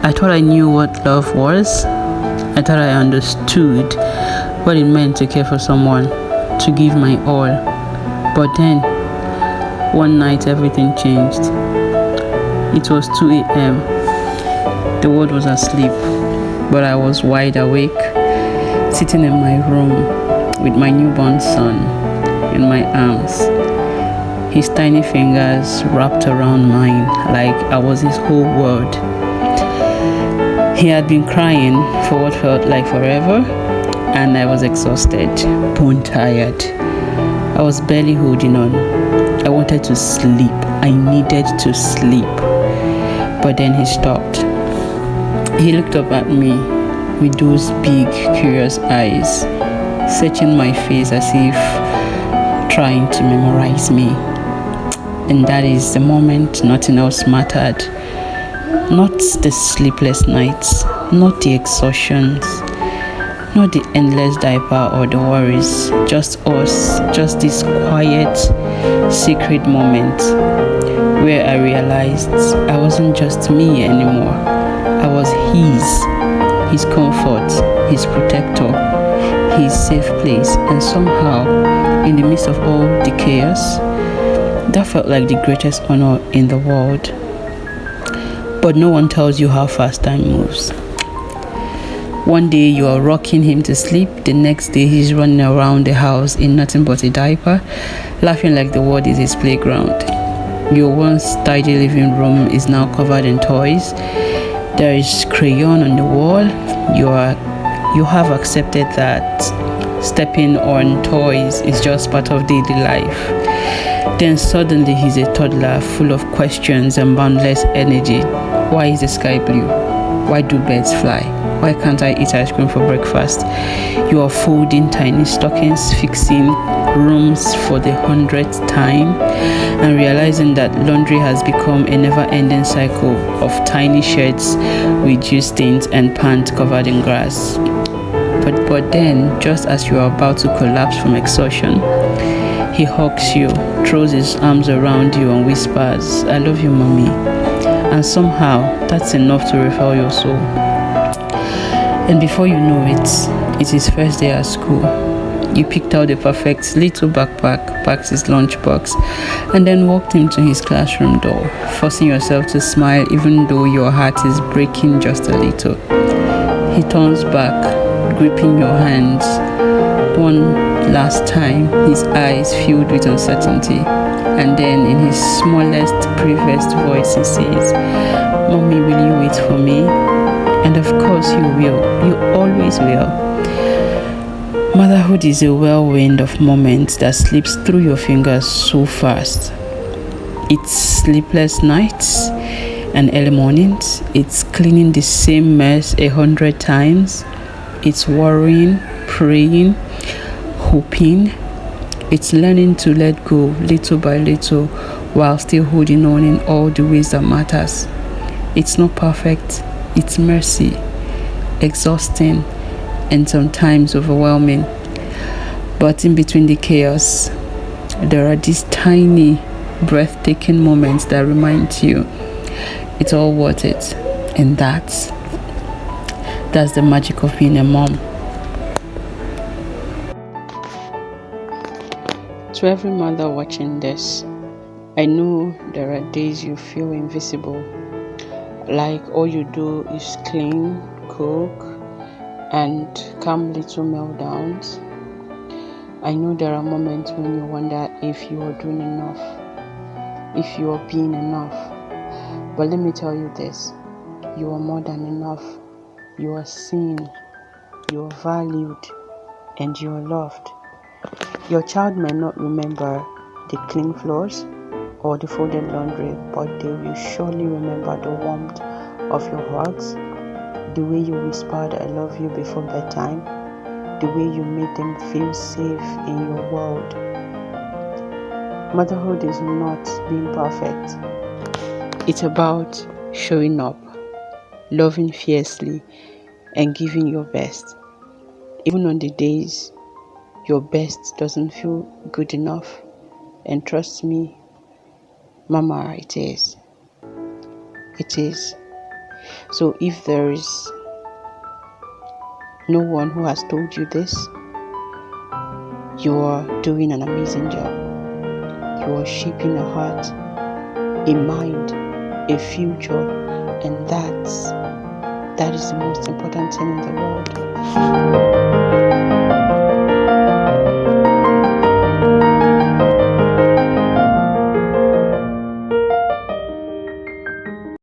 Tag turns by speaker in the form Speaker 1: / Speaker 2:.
Speaker 1: I thought I knew what love was. I thought I understood what it meant to care for someone, to give my all. But then, one night everything changed. It was 2 a.m. The world was asleep, but I was wide awake, sitting in my room with my newborn son in my arms. His tiny fingers wrapped around mine like I was his whole world. He had been crying for what felt like forever, and I was exhausted, bone tired. I was barely holding on. I wanted to sleep. I needed to sleep. But then he stopped. He looked up at me with those big, curious eyes, searching my face as if trying to memorize me. And that is the moment nothing else mattered. Not the sleepless nights, not the exhaustions, not the endless diaper or the worries. Just us, just this quiet, sacred moment where I realized I wasn't just me anymore. I was his comfort, his protector, his safe place. And somehow, in the midst of all the chaos, that felt like the greatest honor in the world. But no one tells you how fast time moves. One day you are rocking him to sleep, the next day he's running around the house in nothing but a diaper, laughing like the world is his playground. Your once tidy living room is now covered in toys. There is crayon on the wall. You have accepted that stepping on toys is just part of daily life. Then suddenly he's a toddler full of questions and boundless energy. Why is the sky blue? Why do birds fly? Why can't I eat ice cream for breakfast? You are folding tiny stockings, fixing rooms for the 100th time, and realizing that laundry has become a never-ending cycle of tiny shirts with dew stains and pants covered in grass. But then, just as you are about to collapse from exhaustion, he hugs you, throws his arms around you and whispers, "I love you, mommy." And somehow, that's enough to refill your soul. And before you know it, it's his first day at school. You picked out the perfect little backpack, packed his lunchbox, and then walked into his classroom door, forcing yourself to smile even though your heart is breaking just a little. He turns back, gripping your hands one last time, his eyes filled with uncertainty. And then in his smallest, bravest voice, he says, "Mommy, will you wait for me?" And of course you will. You always will. Motherhood is a whirlwind of moments that slips through your fingers so fast. It's sleepless nights and early mornings. It's cleaning the same mess 100 times. It's worrying, praying, hoping. It's learning to let go little by little while still holding on in all the ways that matters. It's not perfect. It's messy, exhausting, and sometimes overwhelming. But in between the chaos, there are these tiny, breathtaking moments that remind you it's all worth it. And that's the magic of being a mom. To every mother watching this, I know there are days you feel invisible, like all you do is clean, cook, and calm little meltdowns. I know there are moments when you wonder if you are doing enough, if you are being enough. But let me tell you this, you are more than enough. You are seen, you are valued, and you are loved. Your child may not remember the clean floors or the folded laundry, but they will surely remember the warmth of your hugs, the way you whispered "I love you" before bedtime, the way you made them feel safe in your world. Motherhood is not being perfect. It's about showing up, loving fiercely, and giving your best. Even on the days your best doesn't feel good enough. And trust me, Mama, it is. It is. So if there is no one who has told you this, you are doing an amazing job. You are shaping a heart, a mind, a future, and that is the most important thing in the world.